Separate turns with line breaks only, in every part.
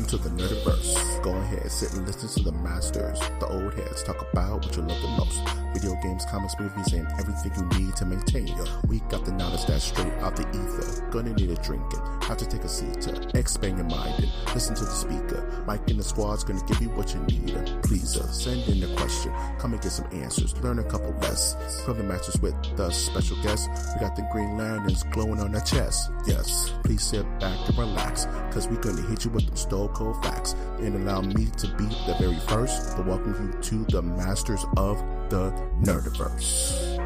to the Nerdiverse. Go ahead, sit and listen to the masters, the old heads, talk about what you love the most. Video games, comics, movies, and everything you need to maintain your. We got the knowledge that's straight out the ether. Gonna need a drink and have to take a seat to expand your mind and listen to the speaker. Mike and the squad's gonna give you what you need. Please send in a question, come and get some answers, learn a couple lessons from the masters with the special guests. We got the Green Lanterns glowing on their chest. Yes, please sit back and relax, cause we're gonna hit you with them stone cold facts. And allow me to be the very first to welcome you to the masters of the Nerdiverse.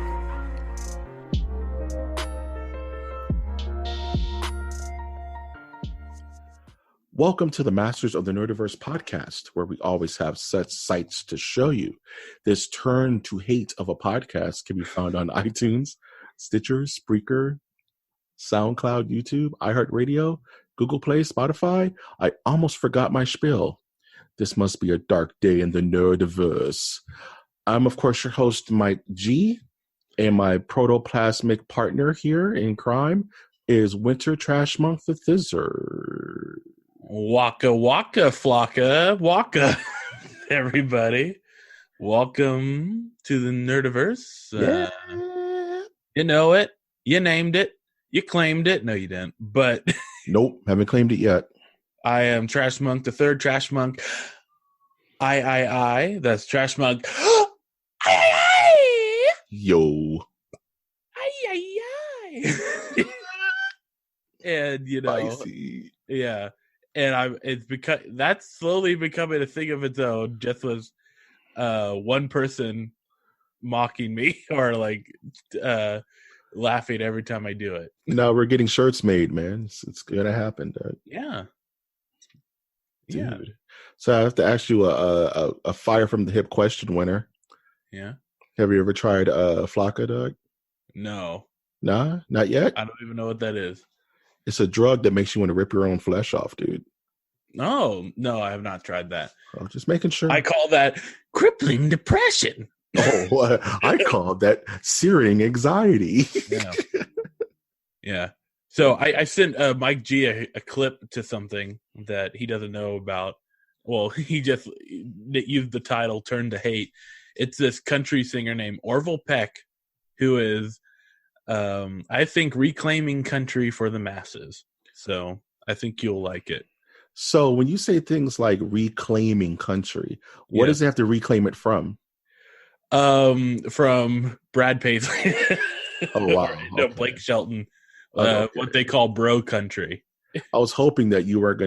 Welcome to the Masters of the Nerdiverse podcast, where we always have such sights to show you. This turn to hate of a podcast can be found on iTunes, Stitcher, Spreaker, SoundCloud, YouTube, iHeartRadio, Google Play, Spotify. I almost forgot my spiel. This must be a dark day in the Nerdiverse. I'm, of course, your host, Mike G, and my protoplasmic partner here in crime is Winter Trash Monk the Thizzer.
Waka waka flocka waka, everybody. Welcome to the Nerdiverse.
Yeah.
You know it. You named it. You claimed it. No, you didn't. But
Nope, haven't claimed it yet.
I am Trash Monk, the third Trash Monk. I. That's Trash Monk.
Yo.
And you know,
Spicy.
yeah. And it's because that's slowly becoming a thing of its own. Just was one person mocking me or like laughing every time I do it.
Now we're getting shirts made, man. It's gonna happen, dude.
Yeah.
Dude.
Yeah.
So I have to ask you a fire from the hip question, winner.
Yeah.
Have you ever tried Flocka, Doug?
No.
Nah, not yet.
I don't even know what that is.
It's a drug that makes you want to rip your own flesh off, dude.
No, I have not tried that.
Oh, just making sure.
I call that crippling depression.
Oh, I call that searing anxiety.
Yeah. Yeah. So I sent Mike G a clip to something that he doesn't know about. Well, he just used the title "Turn to Hate." It's this country singer named Orville Peck, who is, I think, reclaiming country for the masses. So I think you'll like it.
So when you say things like reclaiming country, what does it have to reclaim it from?
From Brad Paisley.
Oh, wow.
No,
Okay.
Blake Shelton.
Okay.
What they call bro country.
I was hoping that you were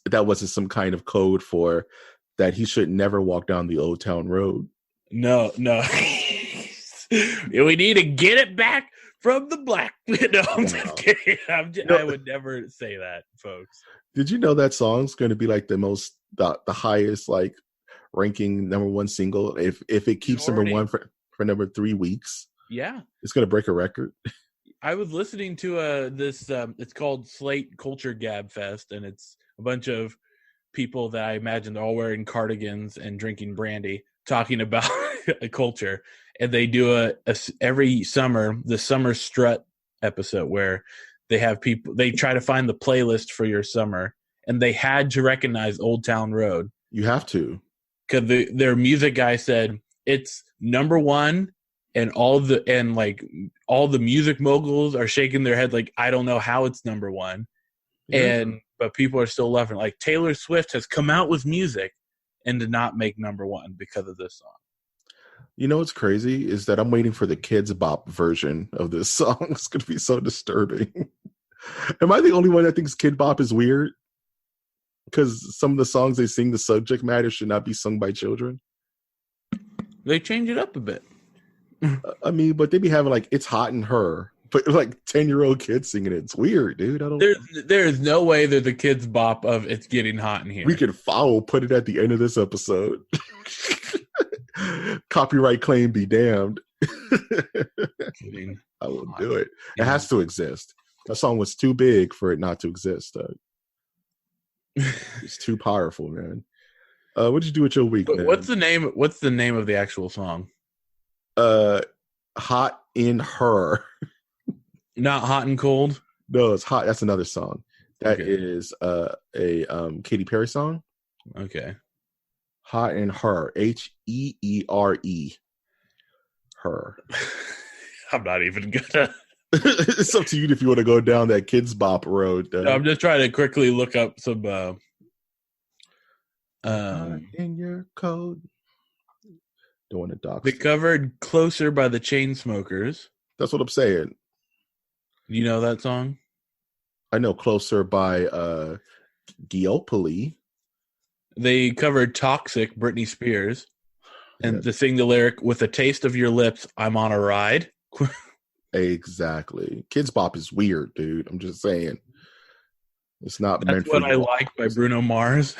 that wasn't some kind of code for that he should never walk down the Old Town Road.
No. We need to get it back from the black. No, I'm just kidding. I would never say that, folks.
Did you know that song's going to be like the highest like ranking number one single if it keeps number one for number 3 weeks?
Yeah,
it's going to break a record.
I was listening to this. It's called Slate Culture Gab Fest, and it's a bunch of people that I imagine they're all wearing cardigans and drinking brandy, talking about a culture. And they do every summer, the Summer Strut episode where they have people, they try to find the playlist for your summer, and they had to recognize Old Town Road.
You have to.
Because their music guy said it's number one, and all the music moguls are shaking their head like, I don't know how it's number one.
Yeah.
But people are still loving it. Like Taylor Swift has come out with music and did not make number one because of this song.
You know what's crazy is that I'm waiting for the Kids Bop version of this song. It's going to be so disturbing. Am I the only one that thinks Kid Bop is weird? Because some of the songs they sing, the subject matter should not be sung by children.
They change it up a bit.
I mean, but they be having like "It's Hot in Her," but like 10-year-old kids singing it. It's weird, dude.
There is no way that the Kids Bop of "It's Getting Hot in Here."
We could put it at the end of this episode. Copyright claim be damned.
Kidding.
I will do it. It has to exist. That song was too big for it not to exist. It's too powerful, man. What did you do with your week, man?
What's the name of the actual song?
Hot in Her.
Not Hot and Cold?
No, it's Hot. That's another song. That is a Katy Perry song.
Okay.
Hot and Her. Heere. Her.
I'm not even gonna.
It's up to you if you want to go down that Kids Bop road.
I'm just trying to quickly look up some.
In your code. Don't want to dox.
They covered "Closer" by the Chainsmokers.
That's what I'm saying.
You know that song?
I know "Closer" by Giopoli.
They covered "Toxic," Britney Spears, and to sing the lyric "With a taste of your lips, I'm on a ride."
Exactly. Kids Bop is weird, dude. I'm just saying. It's not
That's
meant for
what I like by Bruno Mars.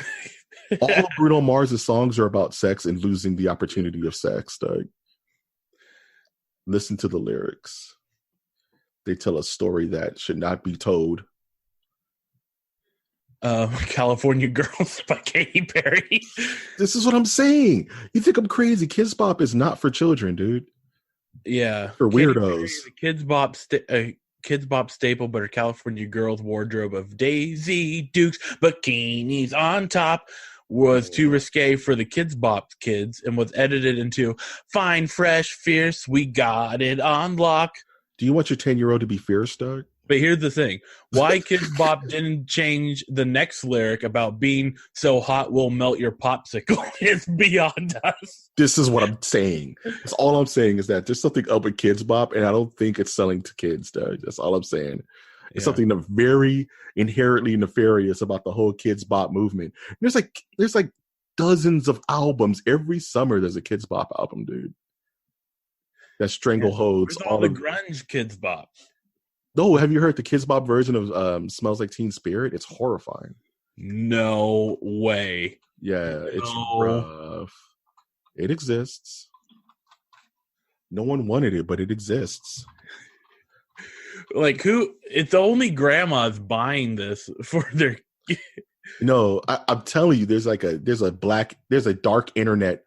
All of Bruno Mars' songs are about sex and losing the opportunity of sex, Doug. Listen to the lyrics. They tell a story that should not be told.
California Girls by Katy Perry.
This is what I'm saying. You think I'm crazy? Kids Bop is not for children, dude.
Yeah.
For weirdos.
The Kids Bop staple, but her California Girls wardrobe of Daisy Dukes bikinis on top was too risque for the Kids Bop kids and was edited into fine, fresh, fierce, we got it on lock.
Do you want your 10-year-old to be fierce, Doug?
But here's the thing. Why Kids Bop didn't change the next lyric about being so hot we'll melt your popsicle is beyond us.
This is what I'm saying. That's all I'm saying is that there's something up with Kids Bop, and I don't think it's selling to kids, Doug. That's all I'm saying. There's something very inherently nefarious about the whole Kids Bop movement. And there's like dozens of albums. Every summer there's a Kids Bop album, dude. That strangleholds
all the grunge Kids Bop.
No, have you heard the Kids Bop version of Smells Like Teen Spirit? It's horrifying.
No way.
Yeah, it's rough. It exists. No one wanted it, but it exists.
Like who? It's only grandmas buying this for their.
No, I'm telling you, there's a dark internet.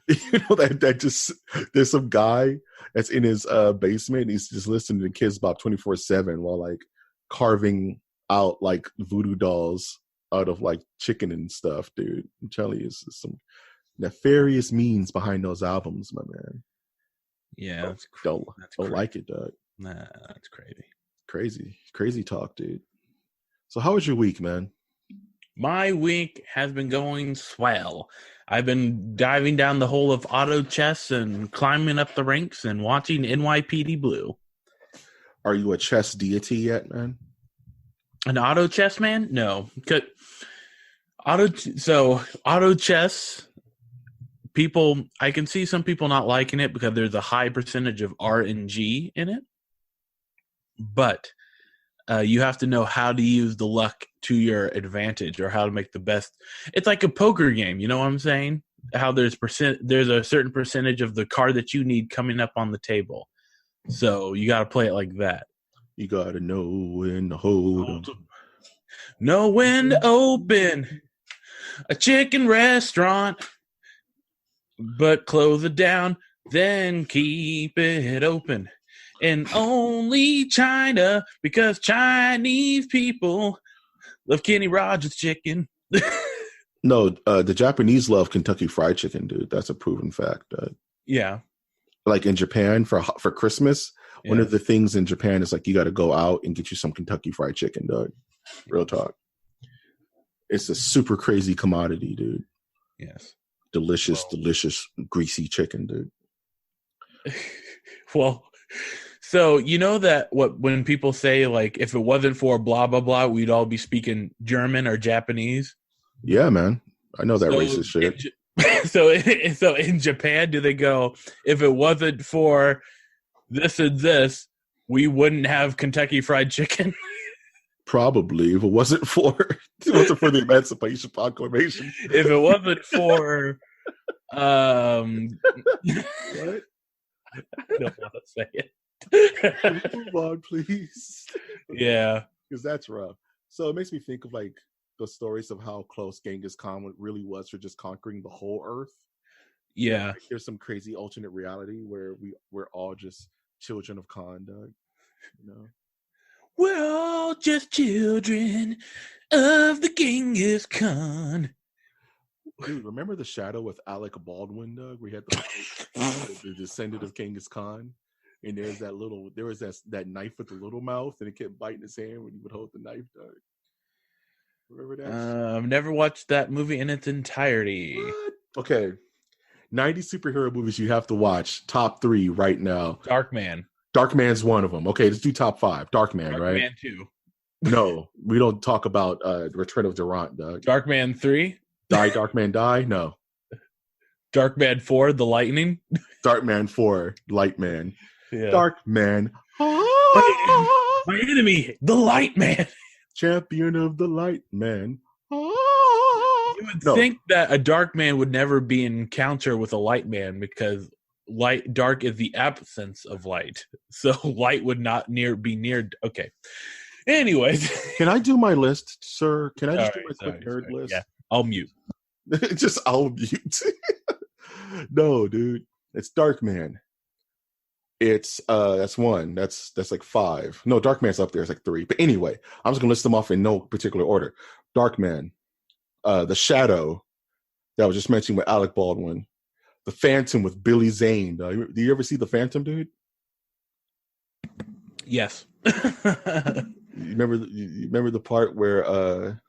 You know that just there's some guy that's in his basement. And he's just listening to Kids Bop 24/7 while like carving out like voodoo dolls out of like chicken and stuff, dude. I'm telling you, it's some nefarious means behind those albums, my man.
Yeah, that's
don't like it, Doug.
Nah, that's crazy.
Crazy talk, dude. So how was your week, man?
My week has been going swell. I've been diving down the hole of auto chess and climbing up the ranks and watching NYPD Blue.
Are you a chess deity yet, man?
An auto chess man? No. Auto chess, people, I can see some people not liking it because there's a high percentage of RNG in it. But you have to know how to use the luck to your advantage or how to make the best. It's like a poker game, you know what I'm saying? How there's a certain percentage of the card that you need coming up on the table. So you got to play it like that.
You got to know when to hold 'em.
Know when to open a chicken restaurant, but close it down, then keep it open. And only China, because Chinese people love Kenny Rogers chicken.
No, the Japanese love Kentucky Fried Chicken, dude. That's a proven fact.
Yeah.
Like in Japan for Christmas, one of the things in Japan is like you got to go out and get you some Kentucky Fried Chicken, Doug. Real talk. It's a super crazy commodity, dude.
Yes.
Delicious, greasy chicken, dude.
Well, so you know that when people say like if it wasn't for blah blah blah, we'd all be speaking German or Japanese.
Yeah, man, I know that racist shit.
So in Japan, do they go if it wasn't for this and this, we wouldn't have Kentucky Fried Chicken?
Probably if it wasn't for the Emancipation Proclamation.
If it wasn't for
what?
I don't want to say it.
Move on, please.
Yeah,
because that's rough. So it makes me think of like the stories of how close Genghis Khan really was for just conquering the whole earth.
Yeah,
like there's some crazy alternate reality where we're all just children of Khan, Doug. You know.
We're all just children of the Genghis Khan.
Dude, remember The Shadow with Alec Baldwin, Doug? Where he had the descendant of Genghis Khan, and there was that knife with the little mouth, and it kept biting his hand when he would hold the knife, Doug. Remember that?
I've never watched that movie in its entirety.
What? Okay, 90 superhero movies you have to watch. Top 3 right now.
Darkman.
Darkman's one of them. Okay, let's do top 5. Darkman, right?
Darkman 2.
No, we don't talk about Return of Durant, Doug.
Darkman 3.
Die, Darkman, die? No.
Darkman 4, The Lightning.
Darkman 4, Lightman.
Yeah.
Darkman.
My enemy, the Light Man.
Champion of the Light Man.
You would think that a dark man would never be in encounter with a light man because dark is the absence of light. So light would not be near. Okay. Anyways.
Can I do my list, sir? Can I just do my quick nerd list?
Yeah, I'll mute.
I'll mute. No, dude. It's Darkman. It's that's 1. That's like 5. No, Darkman's up there. It's like 3. But anyway, I'm just gonna list them off in no particular order. Darkman, The Shadow, that I was just mentioning with Alec Baldwin, The Phantom with Billy Zane. Do you ever see The Phantom, dude?
Yes.
You remember the part where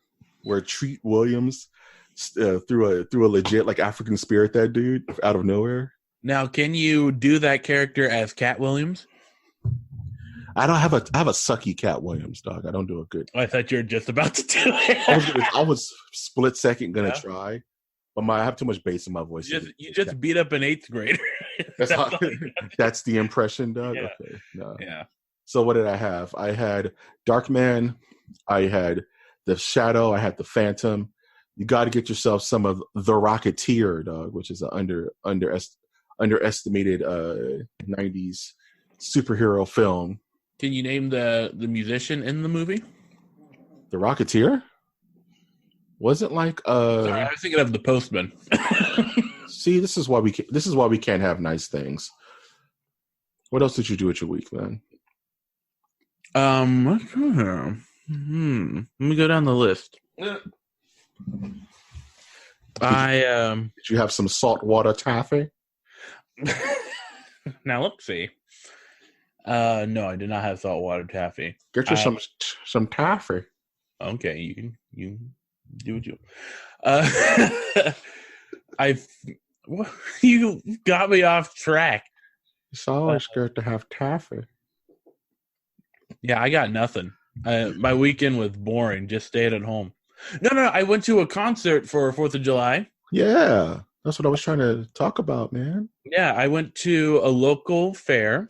Treat Williams threw a legit like African spirit that dude out of nowhere?
Now, can you do that character as Cat Williams?
I have a sucky Cat Williams, dog. I don't do a good.
I thought you were just about to do it.
I was split second gonna try, but I have too much bass in my voice.
You just beat up an 8th grader.
That's the impression, Doug.
Yeah.
Okay, no.
Yeah.
So what did I have? I had Darkman. I had The Shadow. I had The Phantom. You got to get yourself some of The Rocketeer, dog, which is an underestimated 90s superhero film.
Can you name the musician in the movie?
The Rocketeer? Wasn't like
Sorry, I was thinking of The Postman.
See, this is why we can't have nice things. What else did you do with your week, man?
Let me go down the list.
Did you have some saltwater taffy?
Now let's see. No, I did not have saltwater taffy.
Get you some taffy.
Okay, you do what you. You got me off track.
It's always good to have taffy.
Yeah, I got nothing. My weekend was boring. Just stayed at home. No, I went to a concert for 4th of July.
Yeah, that's what I was trying to talk about, man.
Yeah, I went to a local fair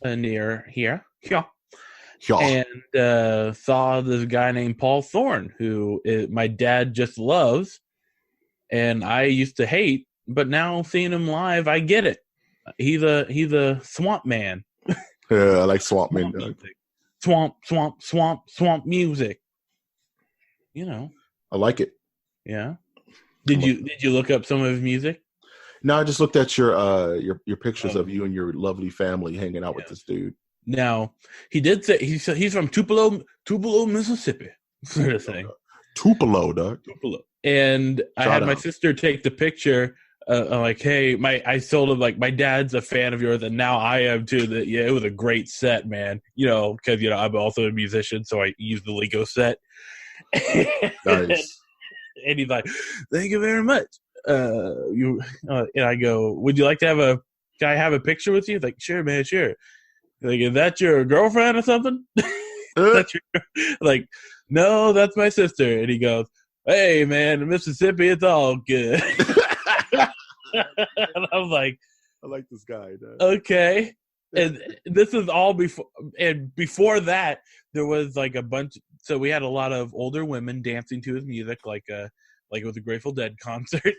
near here. Yeah. And saw this guy named Paul Thorne, who my dad just loves, and I used to hate, but now seeing him live, I get it. He's a swamp man.
Yeah, I like swamp man.
Swamp music. You know,
I like it.
Yeah. Did you look up some of his music?
No, I just looked at your pictures of you and your lovely family hanging out with this dude.
Now, he did say he's from Tupelo, Mississippi. Sort of thing.
Tupelo, dog.
Tupelo. And I had my sister take the picture. Like, hey, I told him like my dad's a fan of yours, and now I am too. That it was a great set, man. Because I'm also a musician, so I use the Lego set.
Nice.
And he's like, "Thank you very much." And I go, "Would you like to can I have a picture with you?" He's like, "Sure, man, sure." Like, is that your girlfriend or something? Like, no, that's my sister. And he goes, "Hey, man, in Mississippi, it's all good." And I was like,
I like this guy.
Okay. And this is all before that, there was like a bunch. So we had a lot of older women dancing to his music, like it was a Grateful Dead concert.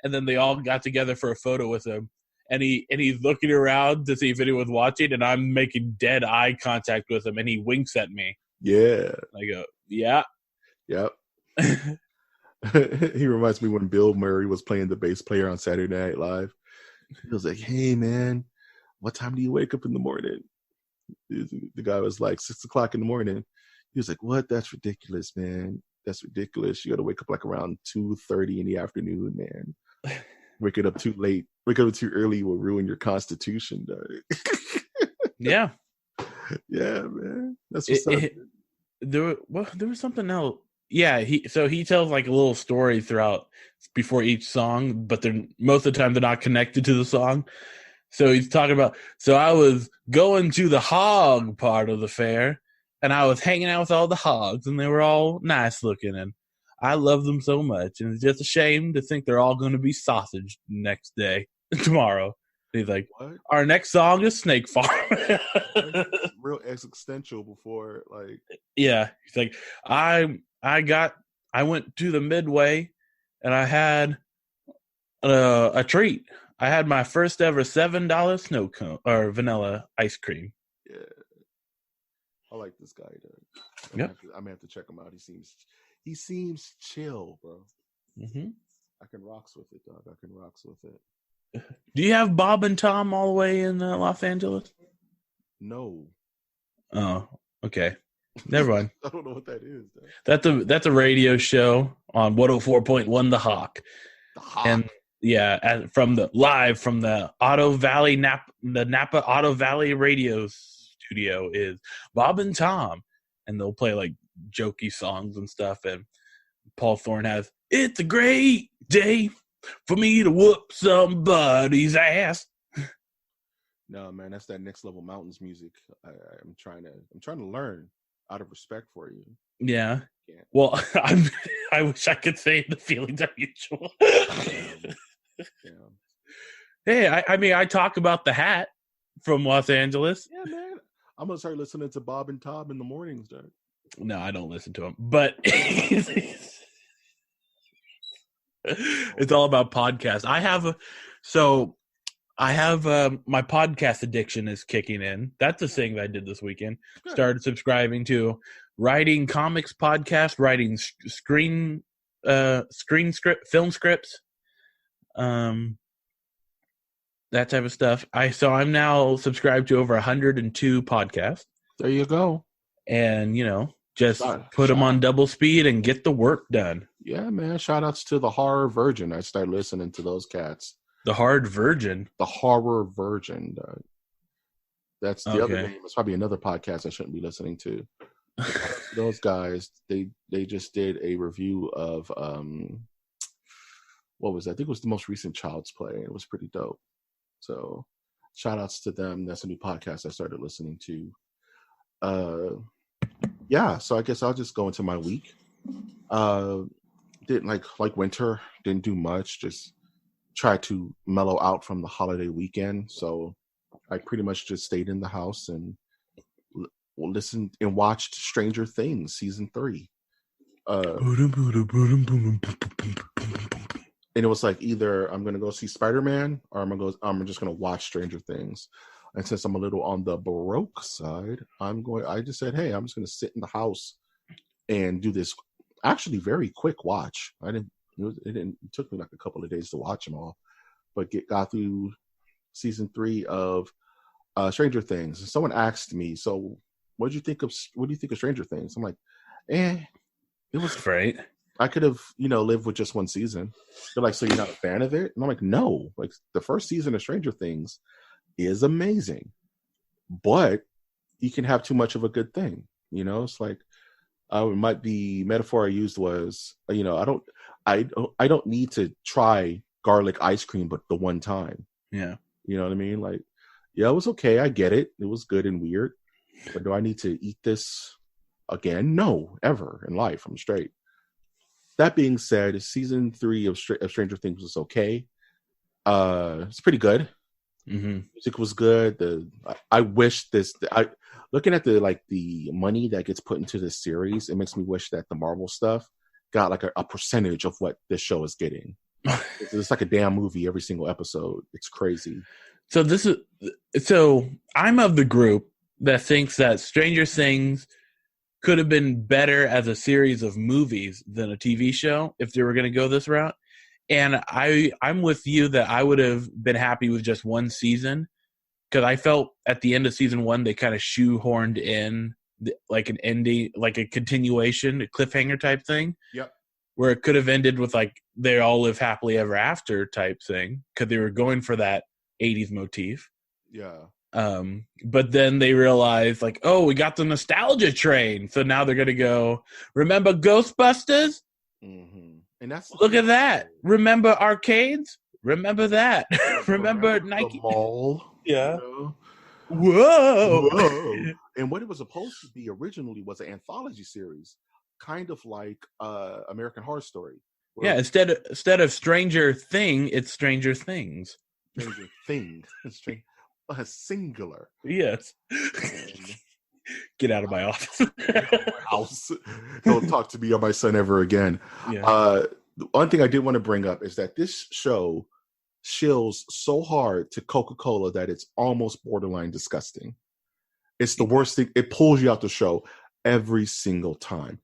And then they all got together for a photo with him. And he's looking around to see if anyone's watching, and I'm making dead eye contact with him, and he winks at me.
Yeah.
I go, yeah.
Yep. He reminds me when Bill Murray was playing the bass player on Saturday Night Live. He was like, "Hey, man, what time do you wake up in the morning?" The guy was like 6 o'clock in the morning. He was like, "What? That's ridiculous, man. That's ridiculous. You got to wake up like around 2:30 in the afternoon, man. Waking up too late, waking up too early will ruin your constitution, dog."
Yeah.
Yeah, man. That's what's up.
There was something else. Yeah, he tells like a little story throughout before each song, but they're most of the time they're not connected to the song. So he's talking about, so I was going to the hog part of the fair, and I was hanging out with all the hogs, and they were all nice looking, and I love them so much, and it's just a shame to think they're all going to be sausage next day, tomorrow. He's like, what? Our next song is Snake Farm.
Real existential before, like.
Yeah, he's like, I went to the Midway, and I had a treat. I had my first ever $7 snow cone or vanilla ice cream.
Yeah, I like this guy, dude.
Yep.
I'm gonna have to check him out. He seems chill, bro.
Mm-hmm.
I can rocks with it, dog. I can rocks with it.
Do you have Bob and Tom all the way in Los Angeles?
No.
Oh, okay. Never mind.
I don't know what that is, though.
That's a radio show on 104.1 The Hawk.
The Hawk.
And yeah, from the Napa Auto Valley radio studio is Bob and Tom, and they'll play like jokey songs and stuff. And Paul Thorne has, "It's a great day for me to whoop somebody's ass."
No, man, that's that next level mountains music. I'm trying to learn out of respect for you.
Yeah. Well, I wish I could say the feelings are mutual.
Yeah.
Hey, I mean, I talk about the hat from Los Angeles.
Yeah, man. I'm gonna start listening to Bob and Tom in the mornings, dude.
No, I don't listen to him, but it's all about podcasts. I have my podcast addiction is kicking in. That's the thing that I did this weekend. Good. Started subscribing to writing comics podcast, writing film scripts, that type of stuff. I'm now subscribed to over 102 podcasts.
There you go.
And just put them on double speed and get the work done.
Yeah, man. Shout outs to the Horror Virgin. I started listening to those cats.
The Hard Virgin.
The Horror Virgin. That's the other name. It's probably another podcast I shouldn't be listening to. Those guys, they just did a review of what was that? I think it was the most recent Child's Play. It was pretty dope. So shout outs to them. That's a new podcast I started listening to. Yeah, so I guess I'll just go into my week. Didn't like winter, didn't do much, just try to mellow out from the holiday weekend. So I pretty much just stayed in the house and listened and watched Stranger Things season 3. And it was like either I'm gonna go see Spider-Man or I'm just gonna watch Stranger Things. And since I'm a little on the Baroque side, I just said, hey, I'm just gonna sit in the house and do this actually very quick watch. It took me like a couple of days to watch them all, but got through season 3 of Stranger Things. And someone asked me, so what do you think of Stranger Things? I'm like, it was
great.
I could have, lived with just one season. They're like, so you're not a fan of it? And I'm like, no. Like the first season of Stranger Things is amazing, but you can have too much of a good thing. It's like the metaphor I used was, I don't need to try garlic ice cream, but the one time.
Yeah.
You know what I mean? Like, yeah, it was okay. I get it. It was good and weird, but do I need to eat this again? No, ever in life. I'm straight. That being said, season 3 of Stranger Things was okay. It's pretty good.
Mm-hmm.
Music was good. I wish looking at the money that gets put into this series, it makes me wish that the Marvel stuff got like a percentage of what this show is getting. It's like a damn movie every single episode. It's crazy.
So I'm of the group that thinks that Stranger Things could have been better as a series of movies than a TV show if they were going to go this route. And I'm with you that I would have been happy with just one season because I felt at the end of season 1 they kind of shoehorned in like an ending, like a continuation, a cliffhanger type thing.
Yep.
Where it could have ended with like they all live happily ever after type thing, because they were going for that 80s motif.
Yeah.
But then they realized like, oh, we got the nostalgia train, so now they're gonna go. Remember Ghostbusters?
Mm-hmm. And that's
Look at that. Remember arcades? Remember that. Remember Nike?
The mall.
Yeah.
You know?
Whoa.
And what it was supposed to be originally was an anthology series, kind of like American Horror Story.
Yeah, instead of Stranger Thing, it's Stranger Things.
Stranger Thing. Singular.
Yes.
And
get out of my office.
House. Don't talk to me or my son ever again.
Yeah.
One thing I did want to bring up is that this show shills so hard to Coca-Cola that it's almost borderline disgusting. It's the worst thing. It pulls you out the show every single time,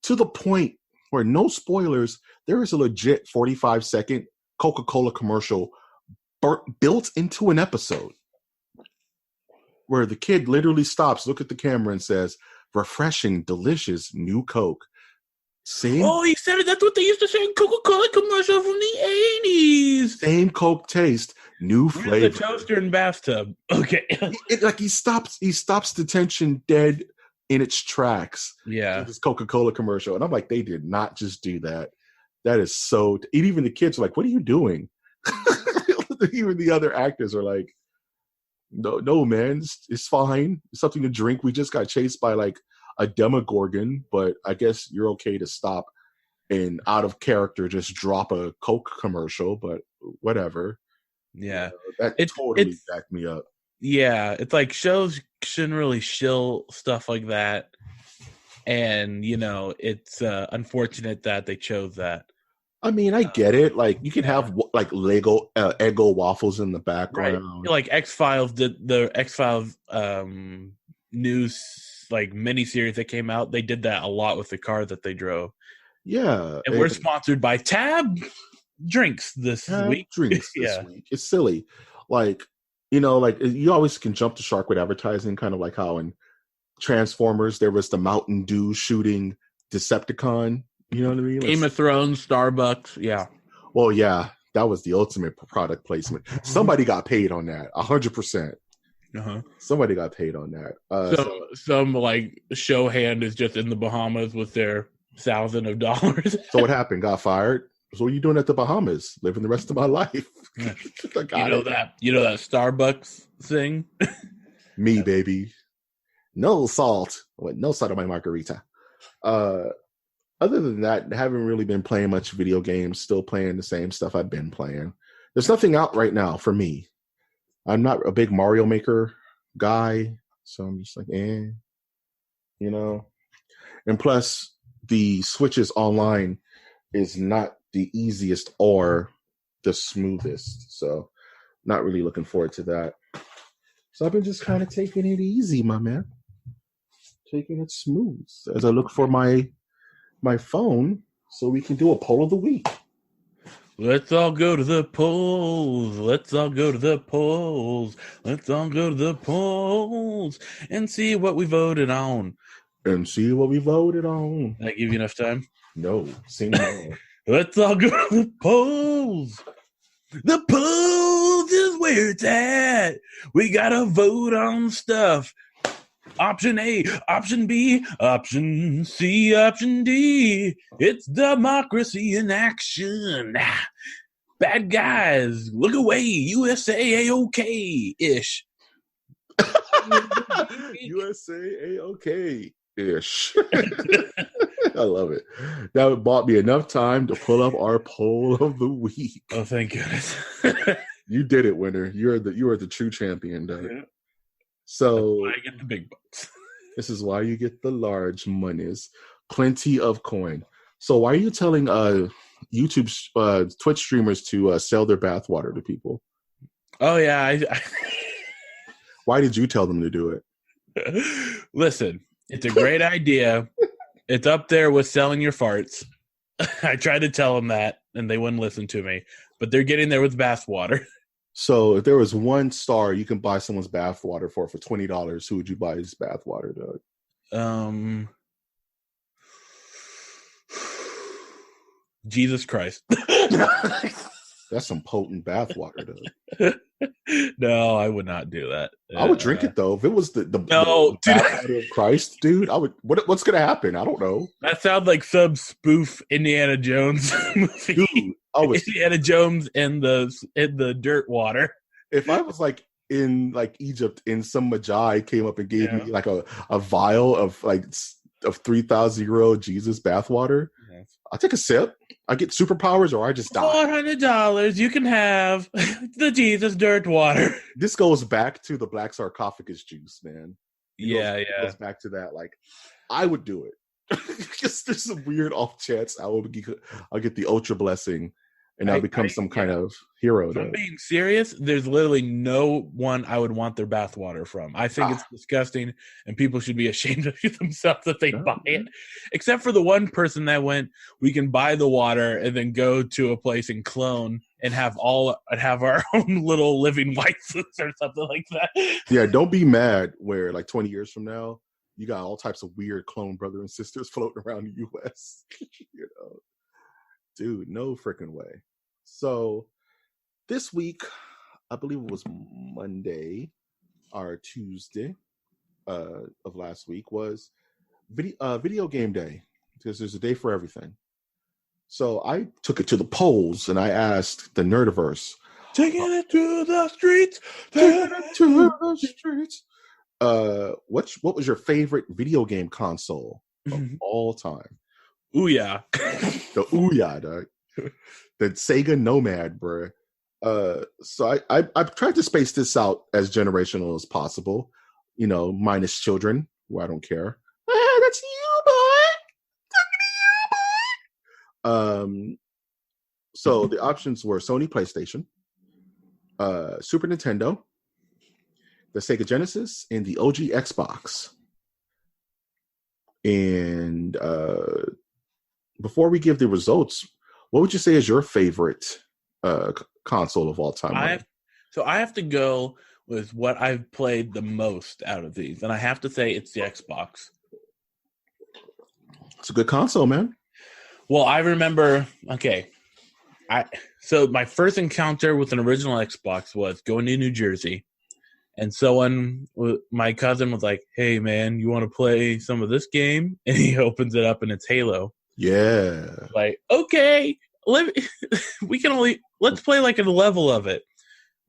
to the point where, no spoilers, there is a legit 45-second Coca-Cola commercial built into an episode where the kid literally stops, look at the camera, and says, "Refreshing, delicious, new Coke." Same.
Oh, he said it. That's what they used to say in Coca-Cola commercial from the 80s.
Same Coke taste, new flavor.
The toaster and bathtub. Okay.
He stops the tension dead in its tracks.
Yeah.
This Coca-Cola commercial. And I'm like, they did not just do that. That is so, even the kids are like, what are you doing? Even the other actors are like, no, man, it's fine. It's something to drink. We just got chased by like a Demogorgon, but I guess you're okay to stop and out of character just drop a Coke commercial, but whatever.
Yeah.
That totally backed me up.
Yeah, it's like shows shouldn't really shill stuff like that. And, it's unfortunate that they chose that.
I mean, I get it. Like, you can have like Lego Eggo waffles in the background.
Right. Like X-Files did the X-Files news like miniseries that came out. They did that a lot with the car that they drove.
Yeah.
And we're sponsored by Tab Drinks this week.
This week. It's silly. Like, you always can jump the shark with advertising, kind of like how in Transformers there was the Mountain Dew shooting Decepticon. You know what I mean?
Game of Thrones, Starbucks, yeah.
Well, yeah, that was the ultimate product placement. Somebody got paid on that, 100%.
Uh-huh.
Somebody got paid on that.
So some like show hand is just in the Bahamas with their $1,000 of dollars.
So what happened? Got fired? So what are you doing at the Bahamas? Living the rest of my life.
that Starbucks thing?
Me, baby. No salt. No salt on my margarita. Other than that, I haven't really been playing much video games. Still playing the same stuff I've been playing. There's nothing out right now for me. I'm not a big Mario Maker guy, so I'm just like, And plus, the Switch's online is not the easiest or the smoothest, so not really looking forward to that. So I've been just kind of taking it easy, my man. Taking it smooth as I look for my phone so we can do a poll of the week.
Let's all go to the polls. Let's all go to the polls. Let's all go to the polls and see what we voted on.
Did I
give you enough time?
No. Sing more.
Let's all go to the polls. The polls is where it's at. We gotta vote on stuff. Option A, option B, option C, option D. It's democracy in action. Bad guys, look away. USA A-OK-ish.
USA A-OK-ish. I love it. That bought me enough time to pull up our poll of the week.
Oh, thank goodness.
You did it, winner. You are the true champion, Doug. Yeah. So
I get the big bucks.
This is why you get the large monies. Plenty of coin. So why are you telling YouTube Twitch streamers to sell their bathwater to people?
Oh yeah.
Why did you tell them to do it?
Listen, it's a great idea. It's up there with selling your farts. I tried to tell them that, and they wouldn't listen to me. But they're getting there with bathwater.
So if there was one star you can buy someone's bathwater for $20, who would you buy his bathwater, Doug?
Jesus Christ.
That's some potent bathwater, Doug.
No, I would not do that.
I would drink it though. If it was the bathwater of Christ, dude, I would. What's gonna happen? I don't know.
That sounds like some spoof Indiana Jones movie.
Dude,
Indiana Jones in the dirt water.
If I was like in like Egypt and some Magi came up and gave me like a vial of 3,000-year-old Jesus bathwater, I'll take a sip. I get superpowers or I just die.
$400, you can have the Jesus dirt water.
This goes back to the black sarcophagus juice, man.
It
goes back to that. Like, I would do it. Because there's some weird off chance I'll get the ultra blessing and I'll become some kind of hero.
If I'm being serious, there's literally no one I would want their bathwater from. I think it's disgusting, and people should be ashamed of themselves if they buy it. Except for the one person that went, we can buy the water and then go to a place and clone and have our own little living whites or something like that.
Yeah, don't be mad where like 20 years from now, you got all types of weird clone brother and sisters floating around the U.S. Dude, no freaking way. So this week, I believe it was Monday or Tuesday of last week, was video game day, because there's a day for everything. So I took it to the polls and I asked the Nerdiverse,
taking it to the streets,
what was your favorite video game console of all time?
Ouya.
The Ouya, dog. The Sega Nomad, bruh. So I tried to space this out as generational as possible, minus children, who I don't care. That's you, boy. So the options were Sony PlayStation, Super Nintendo, the Sega Genesis, and the OG Xbox. And before we give the results, what would you say is your favorite console of all time?
I have to go with what I've played the most out of these, and I have to say it's the Xbox.
It's a good console, man.
Well, I remember. So my first encounter with an original Xbox was going to New Jersey, and my cousin was like, "Hey, man, you want to play some of this game?" And he opens it up, and it's Halo.
Yeah.
Like, okay, let's play like a level of it.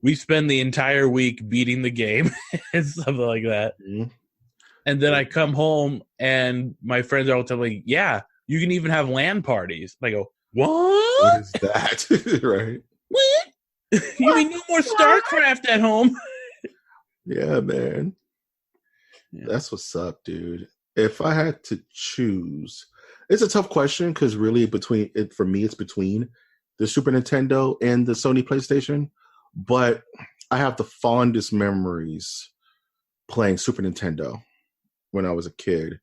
We spend the entire week beating the game and stuff like that. Mm-hmm. And then I come home and my friends are all telling me, yeah, you can even have LAN parties. And I go, what
is that? Right.
What? You mean no more StarCraft at home?
Yeah, man. Yeah. That's what's up, dude. If I had to choose, it's a tough question because really for me, it's between the Super Nintendo and the Sony PlayStation. But I have the fondest memories playing Super Nintendo when I was a kid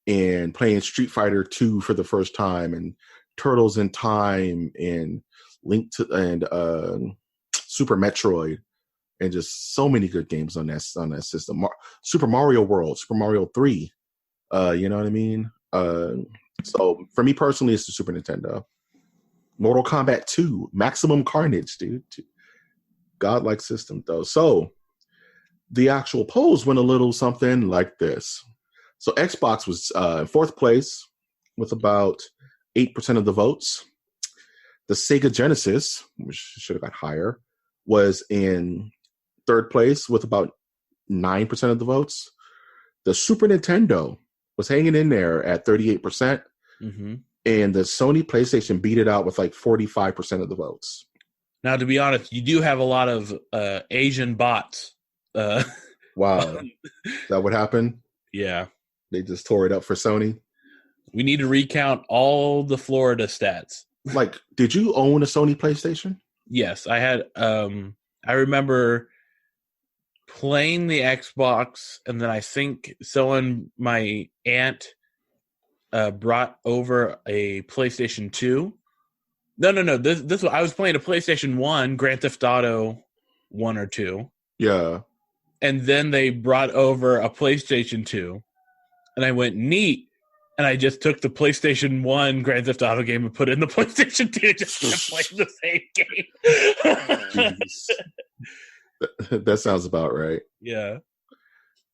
and playing Street Fighter 2 for the first time and Turtles in Time and Super Metroid and just so many good games on that system. Super Mario World, Super Mario 3. You know what I mean? So for me personally, it's the Super Nintendo. Mortal Kombat 2, Maximum Carnage, dude. Godlike system, though. So the actual polls went a little something like this. So Xbox was in fourth place with about 8% of the votes. The Sega Genesis, which should have got higher, was in third place with about 9% of the votes. The Super Nintendo was hanging in there at 38%. Mm-hmm. And the Sony PlayStation beat it out with like 45% of the votes.
Now, to be honest, you do have a lot of Asian bots.
Wow. Is that what happened?
Yeah.
They just tore it up for Sony?
We need to recount all the Florida stats.
Like, did you own a Sony PlayStation?
Yes, I had. I remember playing the Xbox, and then I think my aunt brought over a PlayStation 2. No. This I was playing a PlayStation 1, Grand Theft Auto 1 or 2.
Yeah.
And then they brought over a PlayStation 2. And I went, neat. And I just took the PlayStation 1 Grand Theft Auto game and put it in the PlayStation 2 just to play the same game.
That sounds about right.
Yeah.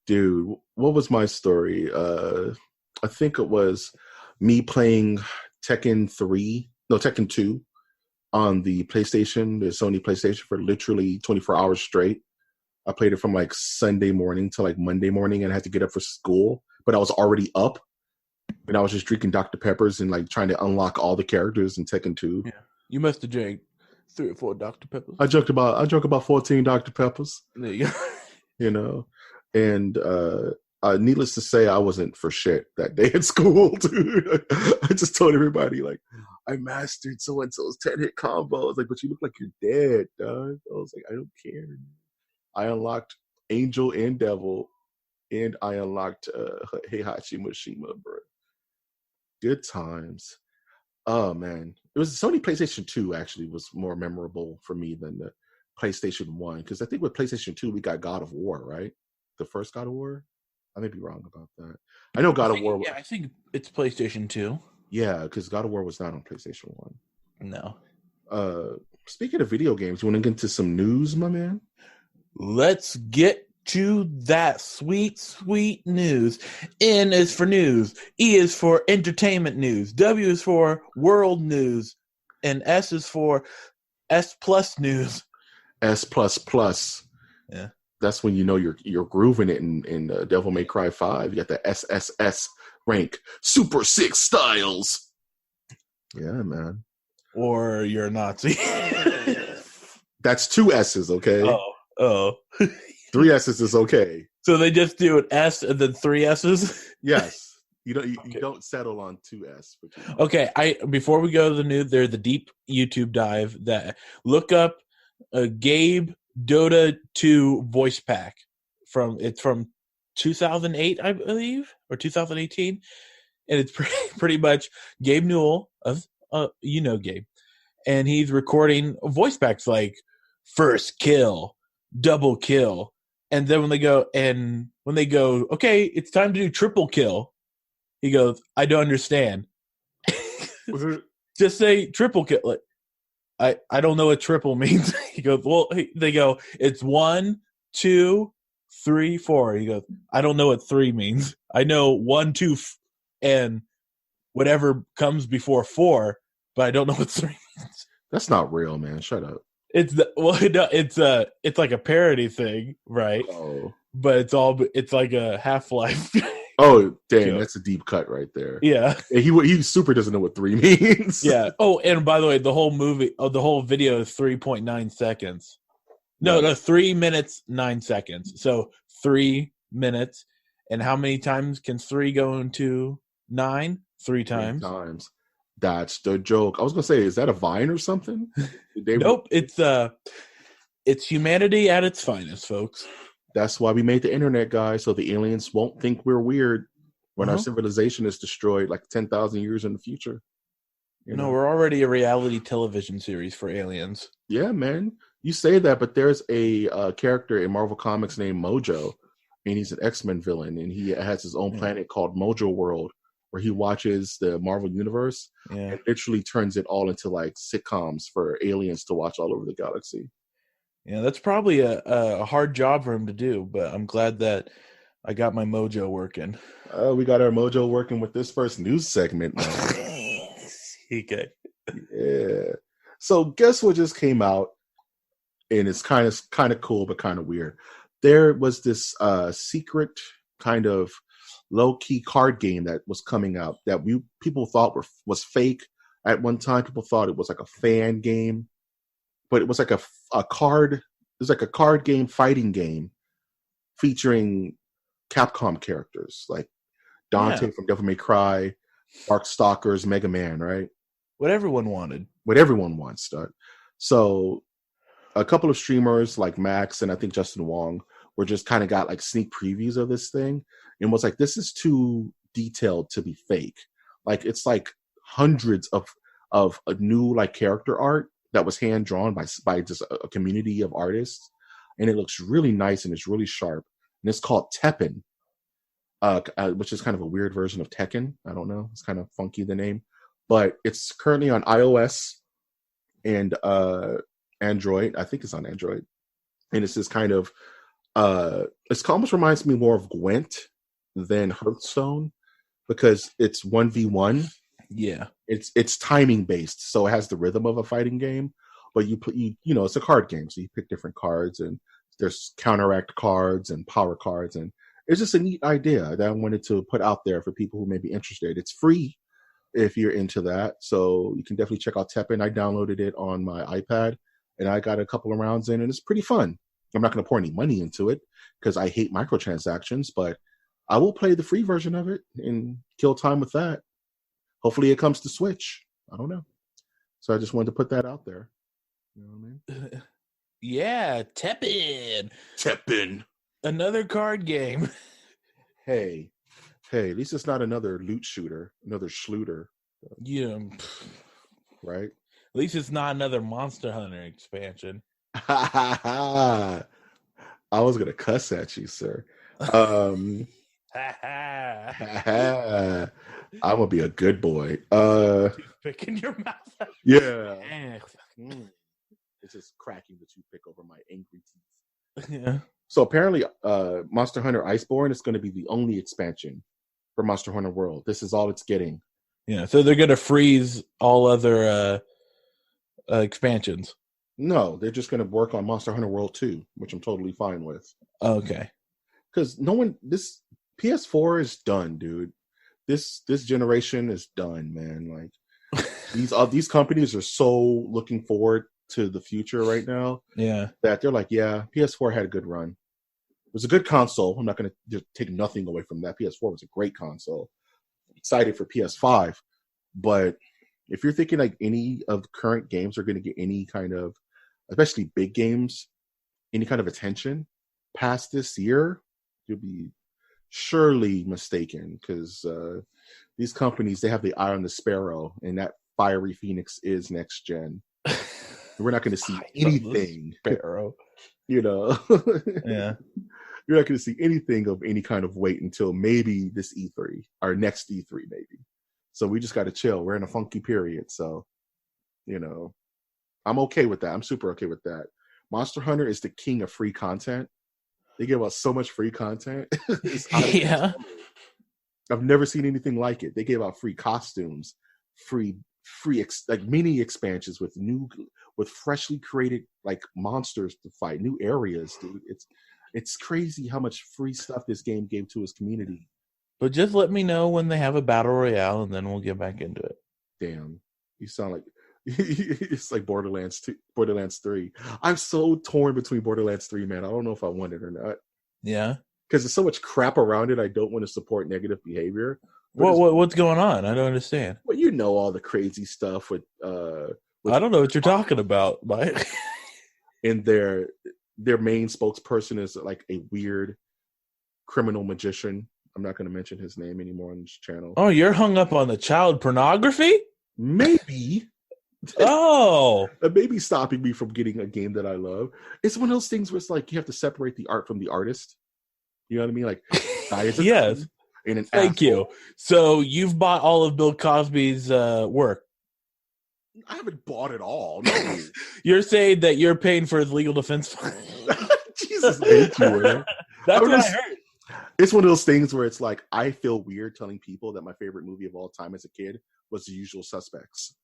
Dude, what was my story? I think it was me playing Tekken 2 on the PlayStation, the Sony PlayStation, for literally 24 hours straight. I played it from like Sunday morning to like Monday morning, and I had to get up for school, but I was already up, and I was just drinking Dr. Peppers and like trying to unlock all the characters in Tekken 2.
Yeah. You must have drank 3 or 4 Dr. Peppers.
I drank about 14 Dr. Peppers.
There you go.
You know, and needless to say, I wasn't for shit that day at school, dude. I just told everybody, like, I mastered so-and-so's 10-hit combo. I was like, but you look like you're dead, dog. I was like, I don't care. I unlocked Angel and Devil, and I unlocked Heihachi Mishima, bro. Good times. Oh, man. It was Sony PlayStation 2, actually, was more memorable for me than the PlayStation 1. Because I think with PlayStation 2, we got God of War, right? The first God of War? I may be wrong about that. I know God of War.
Yeah, I think it's PlayStation 2.
Yeah, because God of War was not on PlayStation 1.
No.
Speaking of video games, you want to get into some news, my man?
Let's get to that sweet, sweet news. N is for news. E is for entertainment news. W is for world news. And S is for S plus news.
S plus plus.
Yeah.
That's when you know you're grooving it in Devil May Cry 5. You got the SSS rank. Super 6 styles. Yeah, man.
Or you're a Nazi.
That's 2 S's, okay?
Oh.
3 S's is okay.
So they just do an S and then 3 S's?
Yes. You don't settle on 2 S.
Okay, before we go to the news, there's the deep YouTube dive that look up Gabe Dota 2 voice pack from 2008, I believe, or 2018, and it's pretty much Gabe Newell of Gabe, and he's recording voice packs like first kill, double kill, and then when they go, okay, it's time to do triple kill, he goes, I don't understand. Just say triple kill. Like, I don't know what triple means. He goes, well, they go, it's 1, 2, 3, 4. He goes, I don't know what 3 means. I know 1, 2, and whatever comes before 4, but I don't know what 3 means.
That's not real, man. Shut up.
It's like a parody thing, right?
Oh.
But it's like a Half-Life.
Oh, damn, that's a deep cut right there.
Yeah.
He super doesn't know what 3 means.
Yeah. Oh, and by the way, the whole video is 3.9 seconds. No, 3 minutes, 9 seconds. So 3 minutes. And how many times can 3 go into 9? 3 times.
3 times. That's the joke. I was going to say, is that a Vine or something?
Nope. It's humanity at its finest, folks.
That's why we made the internet, guys, so the aliens won't think we're weird when our civilization is destroyed like 10,000 years in the future. You know?
We're already a reality television series for aliens.
Yeah, man. You say that, but there's a character in Marvel Comics named Mojo, and he's an X-Men villain, and he has his own planet called Mojo World, where he watches the Marvel Universe and literally turns it all into like sitcoms for aliens to watch all over the galaxy.
Yeah, that's probably a hard job for him to do, but I'm glad that I got my mojo working.
We got our mojo working with this first news segment, man.
Okay.
Yeah. So guess what just came out, and it's kind of cool, but kind of weird. There was this secret kind of low-key card game that was coming out that people thought was fake. At one time, people thought it was like a fan game. But it was like a card. It was like a card game, fighting game, featuring Capcom characters like Dante from Devil May Cry, Darkstalkers, Mega Man, right?
What everyone wanted.
What everyone wants, Doug. So a couple of streamers like Max and I think Justin Wong were just kind of got like sneak previews of this thing and was like, this is too detailed to be fake. Like it's like hundreds of a new like character art that was hand drawn by just a community of artists. and it looks really nice and it's really sharp. And it's called Teppen, which is kind of a weird version of Tekken. I don't know. It's kind of funky, the name. But it's currently on iOS and Android. I think it's on Android. And it's this kind of, it almost reminds me more of Gwent than Hearthstone because it's 1v1.
Yeah.
It's timing based, so it has the rhythm of a fighting game, but you know, it's a card game, so you pick different cards and there's counteract cards and power cards, and it's just a neat idea that I wanted to put out there for people who may be interested. It's free if you're into that, so you can definitely check out Teppen. I downloaded it on my iPad and I got a couple of rounds in, and it's pretty fun. I'm not going to pour any money into it because I hate microtransactions, but I will play the free version of it and kill time with that. Hopefully it comes to Switch. I don't know. So I just wanted to put that out there. You know what I mean?
Yeah, Teppen.
Teppen.
Another card game.
Hey, at least it's not another loot shooter, another Schluter.
Yeah.
Right?
At least it's not another Monster Hunter expansion.
I was going to cuss at you, sir. I'm gonna be a good boy.
Toothpick in your mouth.
Yeah. It's just cracking the toothpick over my angry teeth.
Yeah.
So apparently, Monster Hunter Iceborne is going to be the only expansion for Monster Hunter World. This is all it's getting.
Yeah. So they're going to freeze all other expansions.
No, they're just going to work on Monster Hunter World 2, which I'm totally fine with.
Okay.
Because this PS4 is done, dude. This generation is done, man. Like these companies are so looking forward to the future right now.
Yeah.
That they're like, yeah, PS4 had a good run. It was a good console. I'm not going to take nothing away from that. PS4 was a great console. Excited for PS5, but if you're thinking like any of the current games are going to get any kind of, especially big games, any kind of attention past this year, you'll be surely mistaken, because these companies, they have the eye on the sparrow, and that fiery phoenix is next gen. We're not going to see anything.
Sparrow.
You know?
Yeah.
You're not going to see anything of any kind of weight until maybe this E3, our next E3 maybe. So we just got to chill. We're in a funky period. So, you know, I'm okay with that. I'm super okay with that. Monster Hunter is the king of free content. They give us so much free content.
Yeah.
I've never seen anything like it. They gave out free costumes, like mini expansions with freshly created like monsters to fight, new areas, dude. It's crazy how much free stuff this game gave to its community.
But just let me know when they have a battle royale, and then we'll get back into it.
Damn, you sound like it's like Borderlands 2, Borderlands 3. I'm so torn between Borderlands 3, man. I don't know if I want it or not.
Yeah,
because there's so much crap around it. I don't want to support negative behavior.
What's going on? I don't understand.
Well, you know, all the crazy stuff with
I don't know what you're talking about, Mike.
And their main spokesperson is like a weird criminal magician. I'm not going to mention his name anymore on this channel.
Oh, you're hung up on the child pornography?
Maybe.
Oh.
That may be stopping me from getting a game that I love. It's one of those things where it's like you have to separate the art from the artist. You know what I mean? Like,
yes. Thank you. So you've bought all of Bill Cosby's work.
I haven't bought it all. No.
You're saying that you're paying for his legal defense fund.
Jesus, thank you, man.
That's what I heard.
It's one of those things where it's like, I feel weird telling people that my favorite movie of all time as a kid was The Usual Suspects.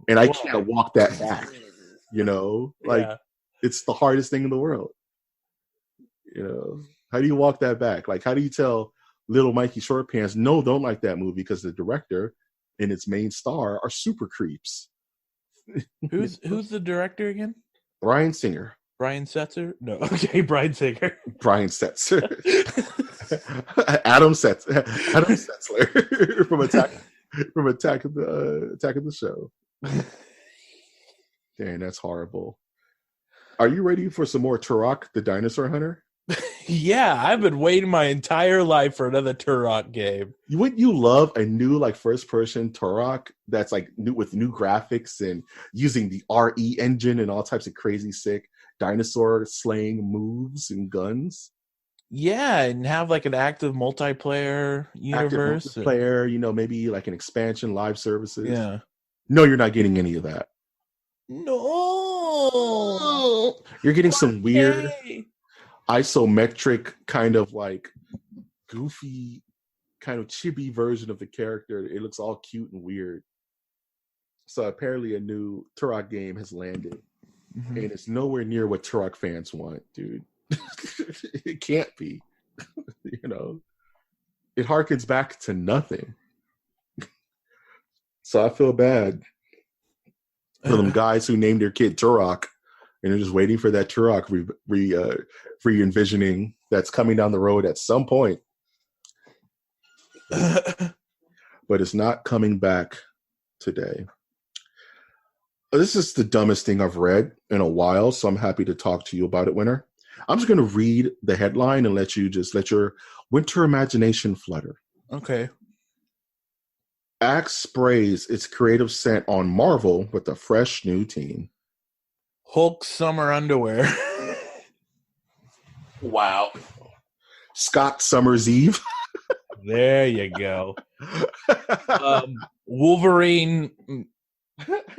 And I can't walk that back, you know? Like, It's the hardest thing in the world. You know? How do you walk that back? Like, how do you tell little Mikey Short Pants, no, don't like that movie because the director and its main star are super creeps?
Who's the director again?
Bryan Singer.
Brian Setzer? No, okay, Brian Singer.
Brian Setzer. Adam Setzler from Attack of the Show. Dang, that's horrible. Are you ready for some more Turok the Dinosaur Hunter?
Yeah, I've been waiting my entire life for another Turok game.
Wouldn't you love a new like first-person Turok that's like new with new graphics and using the RE engine and all types of crazy sick? dinosaur slaying moves and guns.
Yeah, and have like an active multiplayer universe.
Active multiplayer, maybe like an expansion, live services.
Yeah.
No, you're not getting any of that.
No.
You're getting some weird isometric kind of like goofy, kind of chibi version of the character. It looks all cute and weird. So apparently a new Turok game has landed. Mm-hmm. And it's nowhere near what Turok fans want, dude. It can't be. It harkens back to nothing. So I feel bad for them guys who named their kid Turok and are just waiting for that Turok re-envisioning that's coming down the road at some point. But it's not coming back today. This is the dumbest thing I've read in a while, so I'm happy to talk to you about it, Winter. I'm just going to read the headline and let your winter imagination flutter.
Okay.
Axe sprays its creative scent on Marvel with a fresh new team.
Hulk summer underwear.
Wow. Scott Summer's Eve.
There you go. Wolverine